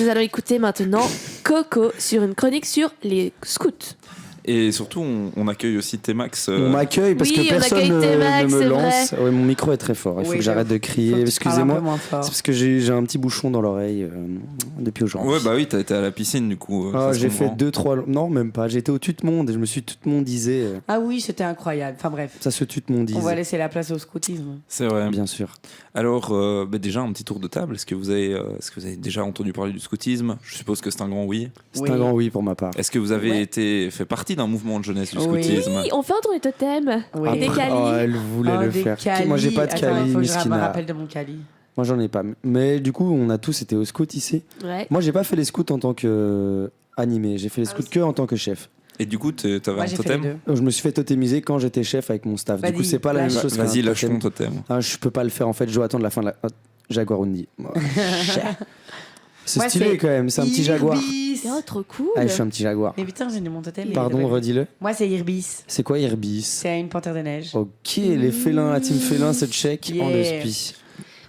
nous allons écouter maintenant Coco sur une chronique sur les scouts. Et surtout, on accueille aussi Tmax. On m'accueille parce que personne Tmax, ne me lance. Ouais, mon micro est très fort. Il faut que j'arrête de crier. Excusez-moi. C'est parce que j'ai un petit bouchon dans l'oreille depuis aujourd'hui. Ouais, bah oui, t'as été à la piscine du coup. J'ai fait 2-3. Non, même pas. J'étais au Tutmonde et je me suis tutmondisé. Ah oui, c'était incroyable. Enfin bref. Ça se tutmondise. On va laisser la place au scoutisme. C'est vrai. Bien sûr. Alors, déjà, un petit tour de table. Est-ce que vous avez déjà entendu parler du scoutisme ? Je suppose que c'est un grand oui. C'est un grand oui pour ma part. Est-ce que vous avez fait partie d'un mouvement de jeunesse du scoutisme ? Oui, on fait entendre les totems. Oui. Des calis. Oh, elle voulait le faire. Calis. Moi, j'ai pas de calis. Il faut que je me rappelle de mon cali. Moi, j'en ai pas. Mais du coup, on a tous été au scout ici. Ouais. Moi, j'ai pas fait les scouts en tant que animé. J'ai fait les scouts que en tant que chef. Et du coup, t'avais un totem ? Je me suis fait totémiser quand j'étais chef avec mon staff. Du coup, c'est pas la même chose. Vas-y, lâche ton totem. Je peux pas le faire en fait. Je dois attendre la fin de la. Jaguarundi. C'est stylé quand même. C'est un petit jaguar. Oh, trop cool. Je suis un petit jaguar. Mais putain, j'ai mon totem. Pardon, redis-le. Moi, c'est Irbis. C'est quoi Irbis ? C'est une panthère de neige. Ok, les félins, la team félin se check en le spi.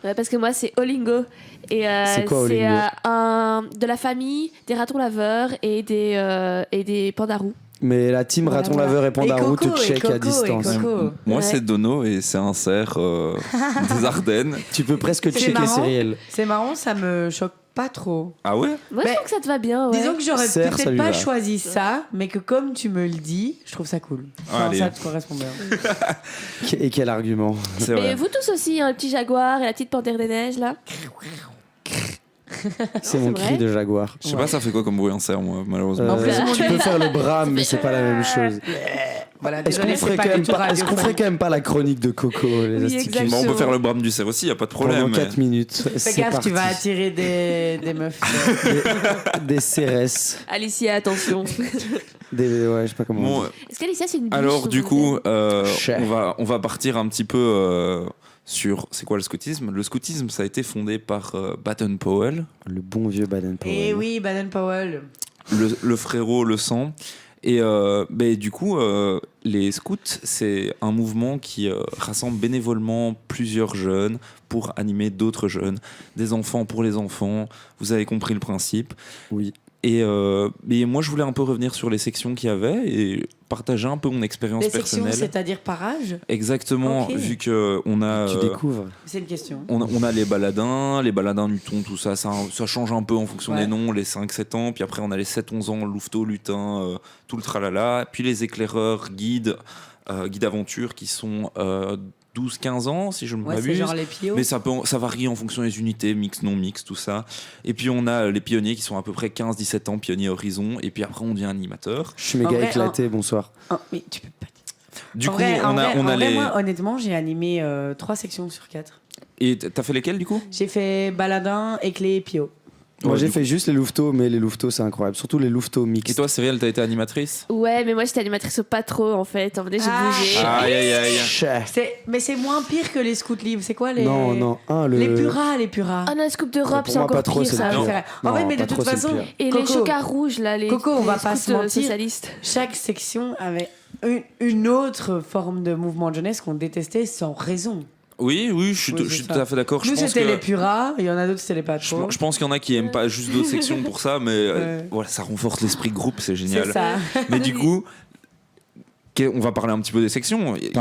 Ouais, parce que moi, c'est Olingo. Et c'est quoi Olingo ? De la famille des ratons laveurs et des pandarous. Mais la team raton laveur et pandarou te check à distance. Moi, c'est Dono et c'est un cerf des Ardennes. Tu peux presque checker Cyril. C'est marrant, ça me choque pas trop. Ah ouais ? Moi, je trouve que ça te va bien. Ouais. Disons que j'aurais peut-être pas choisi ça, mais que comme tu me le dis, je trouve ça cool. Enfin, ça te correspond bien. Et quel argument. C'est vrai. Et vous tous aussi, le petit jaguar et la petite panthère des neiges, là. C'est mon cri de jaguar. Je sais pas, ça fait quoi comme bruit un cerf, moi, malheureusement. Tu peux faire le brame, mais c'est pas la même chose. Voilà, est-ce qu'on ferait quand même pas la chronique de Coco, les asticules ? On peut faire le brame du cerf aussi, y a pas de problème. Pendant 4 minutes. Fais gaffe, tu vas attirer des meufs. Des CRS. Alicia, attention. Ouais, je sais pas comment. Est-ce qu'Alicia, c'est une biche ? Alors, du coup, on va partir un petit peu sur. C'est quoi le scoutisme ? Le scoutisme, ça a été fondé par Baden-Powell. Le bon vieux Baden-Powell. Eh oui, Baden-Powell. Le frérot le sang. Et du coup, les scouts, c'est un mouvement qui rassemble bénévolement plusieurs jeunes pour animer d'autres jeunes, des enfants pour les enfants. Vous avez compris le principe. Oui. Et moi, je voulais un peu revenir sur les sections qu'il y avait et partager un peu mon expérience personnelle. Les sections, c'est-à-dire par âge ? Exactement, okay. Vu qu'on a... Tu découvres. C'est une question. On a les baladins du thon, tout ça. Ça change un peu en fonction des noms, les 5-7 ans. Puis après, on a les 7-11 ans, louveteaux, lutins, tout le tralala. Puis les éclaireurs, guides aventure qui sont... 12-15 ans, si je ne m'abuse. Genre les pio. Mais ça varie en fonction des unités, mix, non mix, tout ça. Et puis on a les pionniers qui sont à peu près 15-17 ans, pionniers horizon. Et puis après, on devient animateur. Je suis méga éclaté, bonsoir. Mais tu peux pas. Du coup, on a les. Moi, honnêtement, j'ai animé 3 sections sur 4. Et t'as fait lesquelles du coup ? J'ai fait baladin, éclé et pio. Moi j'ai fait juste les louveteaux, mais les louveteaux c'est incroyable, surtout les louveteaux mixtes. Et toi Cyril, t'as été animatrice ? Ouais, mais moi j'étais animatrice pas trop en fait. En vrai, j'ai bougé. Aïe. Mais c'est moins pire que les scouts libres. C'est quoi les. Non, les puras. Ah non, les scouts d'Europe, c'est encore trop, pire ça. En vrai, mais de toute façon. Et les chocards rouges là, les. Coco, on va pas se mentir. Socialistes. Chaque section avait une autre forme de mouvement de jeunesse qu'on détestait sans raison. Oui, je suis tout à fait d'accord. Nous, c'était les puras, il y en a d'autres, c'était les pas trop. Je pense qu'il y en a qui aiment pas juste d'autres sections pour ça, mais voilà, ça renforce l'esprit groupe, c'est génial. C'est ça. Mais du coup, on va parler un petit peu des sections. Il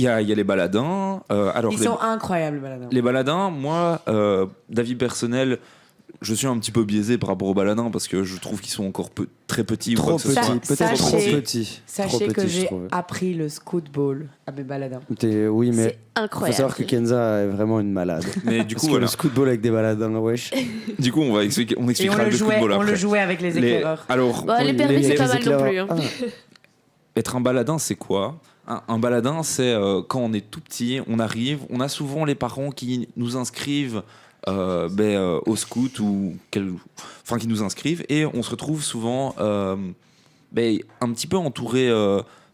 y a les baladins. Ils sont incroyables, les baladins. Les baladins, moi, d'avis personnel, je suis un petit peu biaisé par rapport aux baladins parce que je trouve qu'ils sont encore très petits. Trop petits, peut-être trop petits. Sachez que j'ai appris le scout ball à mes baladins. Oui, mais c'est incroyable. Faut savoir que Kenza est vraiment une malade. Mais du coup, le scout ball avec des baladins, wesh. Du coup, on expliquera le scout ball après. On le jouait avec les éclaireurs. Alors, les permis, c'est pas mal non plus. Hein. Être un baladin, c'est quoi ? Un baladin, c'est quand on est tout petit, on arrive, on a souvent les parents qui nous inscrivent au scout enfin qui nous inscrivent et on se retrouve souvent un petit peu entouré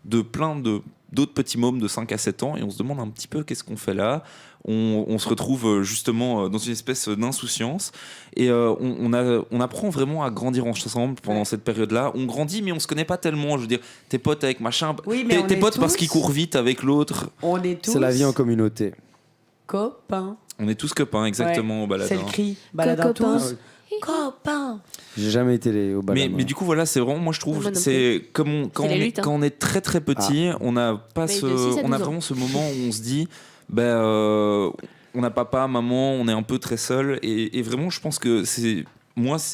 de plein d'autres petits mômes de 5 à 7 ans et on se demande un petit peu qu'est-ce qu'on fait là. On se retrouve justement dans une espèce d'insouciance et on apprend vraiment à grandir ensemble pendant cette période-là. On grandit mais on se connaît pas tellement. Je veux dire, t'es potes avec machin, t'es potes parce qu'ils courent vite avec l'autre. On est tous. C'est la vie en communauté. Copains. On est tous copains, exactement, au baladin. C'est le cri. Baladin tous. Copain. J'ai jamais été au bal. Mais du coup, voilà, c'est vraiment, moi je trouve, c'est comme quand on est très très petit, on a vraiment ce moment où on se dit, on a papa, maman, on est un peu très seul. Et vraiment, je pense que c'est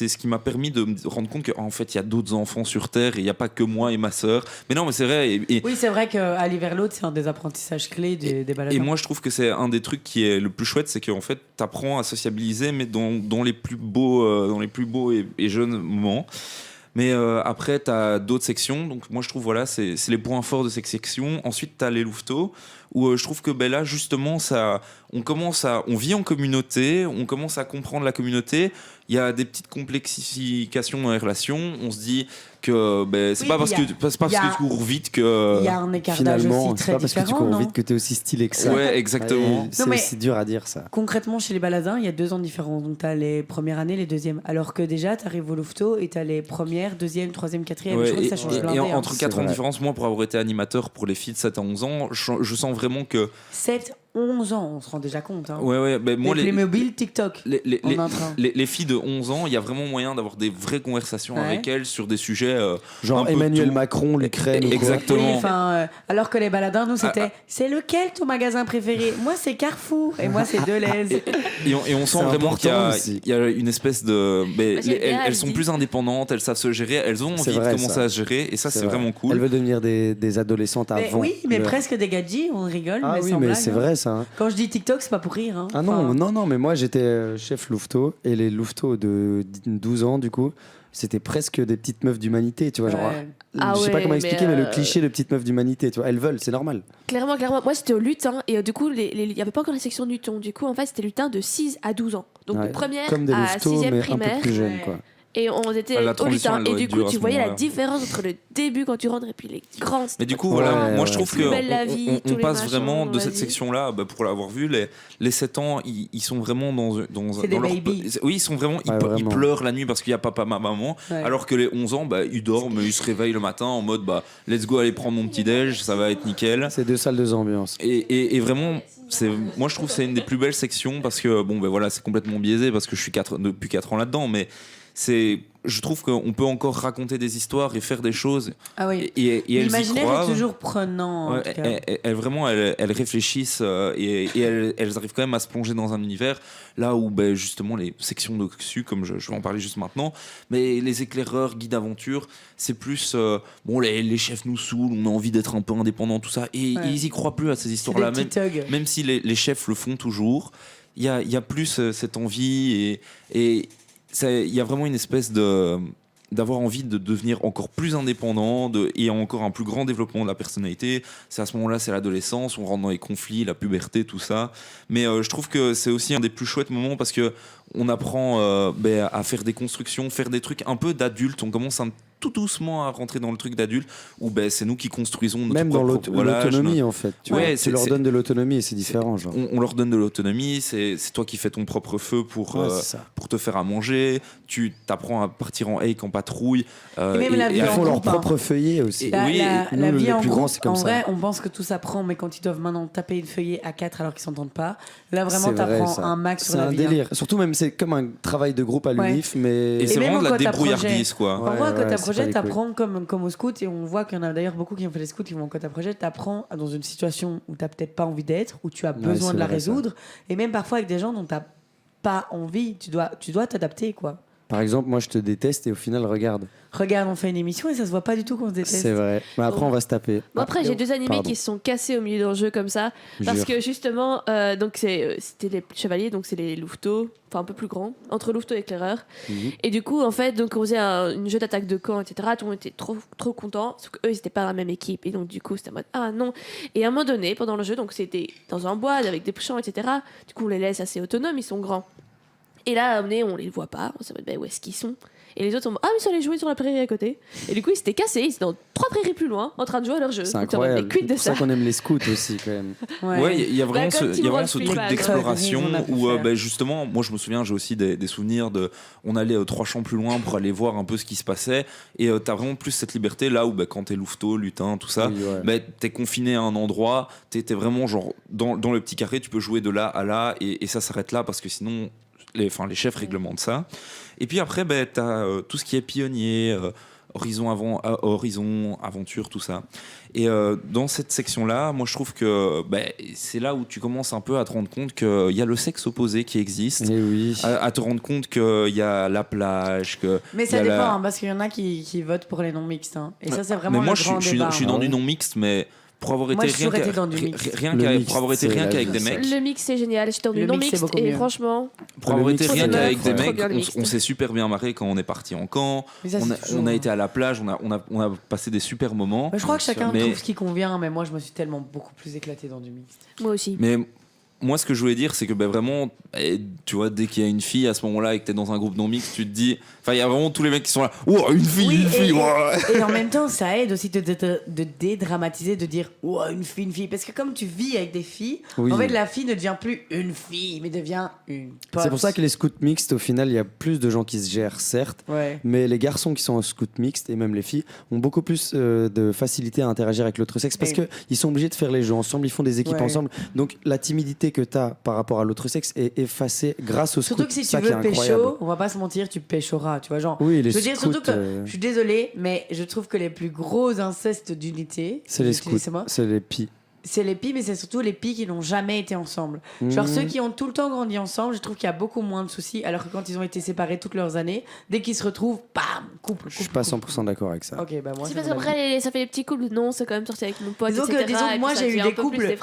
ce qui m'a permis de me rendre compte qu'en fait, il y a d'autres enfants sur Terre et il n'y a pas que moi et ma sœur. Mais non, mais c'est vrai. Oui, c'est vrai qu'aller vers l'autre, c'est un des apprentissages clés des baladins. Et moi, je trouve que c'est un des trucs qui est le plus chouette, c'est qu'en fait, tu apprends à sociabiliser, mais dans les plus beaux et jeunes moments. Mais après, tu as d'autres sections. Donc, moi, je trouve, voilà, c'est les points forts de cette section. Ensuite, tu as les louveteaux, où je trouve que là, justement, on vit en communauté, on commence à comprendre la communauté. Il y a des petites complexifications dans les relations. On se dit que c'est pas parce que tu cours vite que. Il y a un écartage aussi très différent. C'est pas parce que tu cours vite que tu es aussi stylé que ça. Ouais, exactement. C'est dur à dire ça. Concrètement, chez les baladins, il y a 2 ans de différence. Donc, tu as les premières années, les deuxièmes. Alors que déjà, tu arrives au louveteau et tu as les premières, deuxième, troisième, quatrième. Je crois que ça change blindé. Et entre 4 ans de différence, moi, pour avoir été animateur pour les filles de 7 à 11 ans, je sens vraiment que. 11 ans, on se rend déjà compte. Hein. Ouais, moi, les mobiles, TikTok. Les filles de 11 ans, il y a vraiment moyen d'avoir des vraies conversations avec elles sur des sujets. Genre Emmanuel Macron, l'Ukraine. Exactement. Oui, alors que les baladins, nous, c'était c'est lequel ton magasin préféré? Moi, c'est Carrefour. Et moi, c'est Deleuze. Et on sent vraiment qu'il y a une espèce de. Elles sont plus indépendantes, elles savent se gérer, elles ont envie de commencer à se gérer. Et ça, c'est vraiment cool. Elles veulent devenir des adolescentes avant. Oui, mais presque des gadgets, on rigole. Ah oui, mais c'est vrai ça. Quand je dis TikTok, c'est pas pour rire. Hein. Ah non, mais moi j'étais chef louveteau et les louveteaux de 12 ans, du coup, c'était presque des petites meufs d'humanité, tu vois. Genre, je sais pas comment expliquer, mais le cliché de petites meufs d'humanité, tu vois, elles veulent, c'est normal. Clairement. Moi j'étais au lutin et du coup, il n'y avait pas encore la section lutin. Du coup, en fait, c'était lutin de 6 à 12 ans. Donc de première comme des à 6e primaire. Un peu plus jeunes, quoi. Et on était au lutin. Et du coup, tu voyais la différence entre le début quand tu rentres et puis les grands. Mais du coup, moi je trouve qu'on passe vraiment de cette section-là, pour l'avoir vu, les 7 ans, ils sont vraiment dans leur. Oui, ils sont vraiment. Ils pleurent la nuit parce qu'il y a papa, maman. Alors que les 11 ans, ils dorment, ils se réveillent le matin en mode let's go aller prendre mon petit-déj, ça va être nickel. C'est 2 salles, 2 ambiances. Et vraiment. Moi je trouve que c'est une des plus belles sections parce que voilà, c'est complètement biaisé parce que je suis depuis 4 ans là-dedans, mais je trouve qu'on peut encore raconter des histoires et faire des choses. Ah oui. Et l'imaginaire est toujours prenant. Elles réfléchissent et elles arrivent quand même à se plonger dans un univers là où justement les sections dessus, comme je vais en parler juste maintenant, mais les éclaireurs, guides d'aventure, c'est plus les chefs nous saoulent, on a envie d'être un peu indépendant, tout ça, et ils y croient plus à ces histoires-là, même si les chefs le font toujours. Il y a plus cette envie et il y a vraiment une espèce d'avoir envie de devenir encore plus indépendant et encore un plus grand développement de la personnalité. C'est à ce moment-là, c'est l'adolescence, on rentre dans les conflits, la puberté, tout ça. Mais je trouve que c'est aussi un des plus chouettes moments parce que on apprend à faire des constructions, faire des trucs un peu d'adultes. On commence tout doucement à rentrer dans le truc d'adulte où c'est nous qui construisons notre même propre dans l'autonomie en fait. Tu leur donnes de l'autonomie et c'est différent. Genre. On leur donne de l'autonomie, c'est toi qui fais ton propre feu pour te faire à manger, tu t'apprends à partir en hike, en patrouille. Et ils font leur propre feuillet aussi. La vie en groupe, c'est comme en ça. vrai, on pense que tout s'apprend, mais quand ils doivent maintenant taper une feuillet à 4 alors qu'ils s'entendent pas, là vraiment t'apprends un max sur la vie. C'est un délire. Surtout même c'est comme un travail de groupe à l'UNIF, mais et c'est vraiment de la débrouillardise quoi. En vrai, quand t'as projet, t'apprends comme au scout, et on voit qu'il y en a d'ailleurs beaucoup qui ont fait les scouts, qui vont en quota à projet, t'apprends dans une situation où t'as peut-être pas envie d'être, où tu as besoin de la résoudre, et même parfois avec des gens dont t'as pas envie, tu dois t'adapter quoi. Par exemple, moi je te déteste et au final regarde, on fait une émission et ça se voit pas du tout qu'on se déteste. C'est vrai, mais après on va se taper. Bon, après j'ai 2 animés qui se sont cassés au milieu d'un jeu comme ça parce que justement donc c'était les chevaliers, donc c'est les louveteaux, enfin un peu plus grands, entre louveteaux et éclaireurs. Et du coup en fait donc on faisait un jeu d'attaque de camp, etc. Tout le monde était trop content, sauf qu'eux ils étaient pas dans la même équipe et donc du coup c'était en mode ah non. Et à un moment donné pendant le jeu, donc c'était dans un bois avec des champs, etc. Du coup on les laisse assez autonomes, ils sont grands. Et là, on les voit pas. On se dit, où est-ce qu'ils sont? Et les autres sont ah, mais ils sont allés jouer sur la prairie à côté. Et du coup, ils s'étaient cassés. Ils étaient dans 3 prairies plus loin, en train de jouer à leur jeu. C'est incroyable. C'est pour ça qu'on aime les scouts aussi, quand même. Ouais, il y a vraiment ce truc d'exploration où, justement, moi, je me souviens, j'ai aussi des souvenirs de. On allait 3 champs plus loin pour aller voir un peu ce qui se passait. Et t'as vraiment plus cette liberté là où, quand t'es louveteau, lutin, tout ça, t'es confiné à un endroit. T'es vraiment genre dans le petit carré, tu peux jouer de là à là. Et ça s'arrête là parce que sinon. les chefs réglementent ça. Et puis après, tu as tout ce qui est pionnier, Horizon, aventure, tout ça. Et dans cette section-là, moi je trouve que c'est là où tu commences un peu à te rendre compte qu'il y a le sexe opposé qui existe, à te rendre compte qu'il y a la plage. Mais ça dépend, parce qu'il y en a qui votent pour les non-mixtes. Hein. Et ça, c'est vraiment moi, le grand débat. Je suis dans du non-mixte, mais pour avoir été rien qu'avec des mecs. Le mix c'est génial, j'étais dans du non mixte et franchement pour avoir été rien qu'avec des mecs, on s'est super bien marré quand on est parti en camp, on a été à la plage, on a passé des super moments. Je crois que chacun trouve ce qui convient, mais moi je me suis tellement beaucoup plus éclaté dans du mixte. Moi aussi. Mais moi, ce que je voulais dire, c'est que vraiment, tu vois, dès qu'il y a une fille à ce moment-là et que t'es dans un groupe non mixte, tu te dis. Enfin, il y a vraiment tous les mecs qui sont là. Oh, une fille. Et en même temps, ça aide aussi de dédramatiser, de dire oh, une fille. Parce que comme tu vis avec des filles, en fait, la fille ne devient plus une fille, mais devient une pote. C'est pour ça que les scouts mixtes, au final, il y a plus de gens qui se gèrent, certes. Mais les garçons qui sont en scouts mixtes, et même les filles, ont beaucoup plus de facilité à interagir avec l'autre sexe parce qu'ils sont obligés de faire les jeux ensemble, ils font des équipes ensemble. Donc, la timidité que tu as par rapport à l'autre sexe est effacée grâce au scout. Surtout que si tu veux pécho, on va pas se mentir, tu péchoras, tu vois, genre. Oui, les je veux dire scouts, surtout que je suis désolée, mais je trouve que les plus gros incestes d'unité, c'est les scouts, c'est les pis. C'est les pis, mais c'est surtout les pis qui n'ont jamais été ensemble. Genre ceux qui ont tout le temps grandi ensemble, je trouve qu'il y a beaucoup moins de soucis, alors que quand ils ont été séparés toutes leurs années, dès qu'ils se retrouvent, bam, couple. Je suis pas 100% d'accord avec ça. Ok, bah moi. C'est parce qu'après, ça fait les petits couples. Non, c'est quand même sorti avec mon pote. Disons que moi j'ai eu des couples.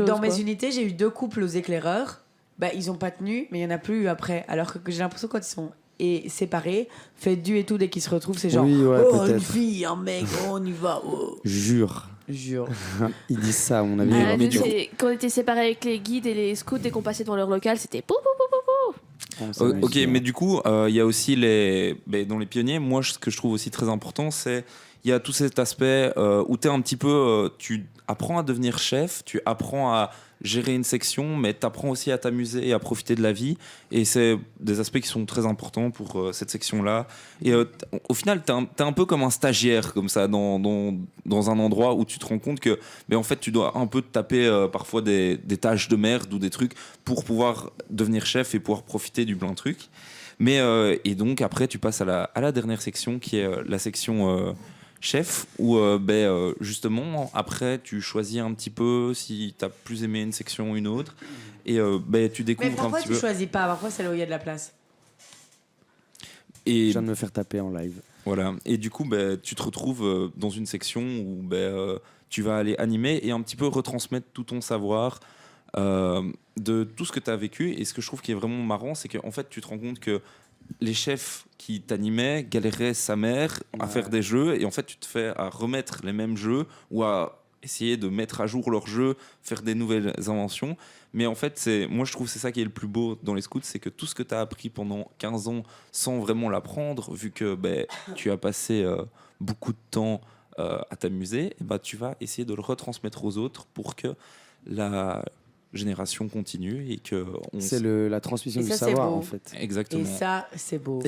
Dans mes unités, unités, j'ai eu 2 couples aux éclaireurs. Bah ils ont pas tenu, mais il y en a plus eu après. Alors que j'ai l'impression que quand ils sont séparés, faites du et tout, dès qu'ils se retrouvent, c'est genre une fille, un mec, on y va. Jure. Ils disent ça, à mon avis. Quand on était séparés avec les guides et les scouts, dès qu'on passait devant leur local, c'était pou pou pou pou. Ok, mais du coup, il y a aussi dans les pionniers, moi, ce que je trouve aussi très important, c'est il y a tout cet aspect où tu es un petit peu, tu apprends à devenir chef, tu apprends à gérer une section, mais tu apprends aussi à t'amuser et à profiter de la vie. Et c'est des aspects qui sont très importants pour cette section-là. Et au final, tu es un peu comme un stagiaire, comme ça, dans un endroit où tu te rends compte que, en fait, tu dois un peu te taper parfois des tâches de merde ou des trucs pour pouvoir devenir chef et pouvoir profiter du plein truc. Mais, et donc, après, tu passes à la dernière section, qui est la section... chef, où justement après tu choisis un petit peu si tu as plus aimé une section ou une autre et tu découvres un petit peu. Mais parfois tu choisis pas, parfois c'est là où il y a de la place. Et je viens de me faire taper en live. Voilà, et du coup tu te retrouves dans une section où tu vas aller animer et un petit peu retransmettre tout ton savoir de tout ce que tu as vécu. Et ce que je trouve qui est vraiment marrant, c'est qu'en fait tu te rends compte que les chefs qui t'animaient galéraient sa mère à faire des jeux, et en fait tu te fais à remettre les mêmes jeux ou à essayer de mettre à jour leurs jeux, faire des nouvelles inventions. Mais en fait, moi je trouve que c'est ça qui est le plus beau dans les scouts, c'est que tout ce que tu as appris pendant 15 ans sans vraiment l'apprendre, vu que tu as passé beaucoup de temps à t'amuser, et tu vas essayer de le retransmettre aux autres pour que la génération continue et que c'est la transmission du savoir, en fait. Exactement. Et ça, c'est beau.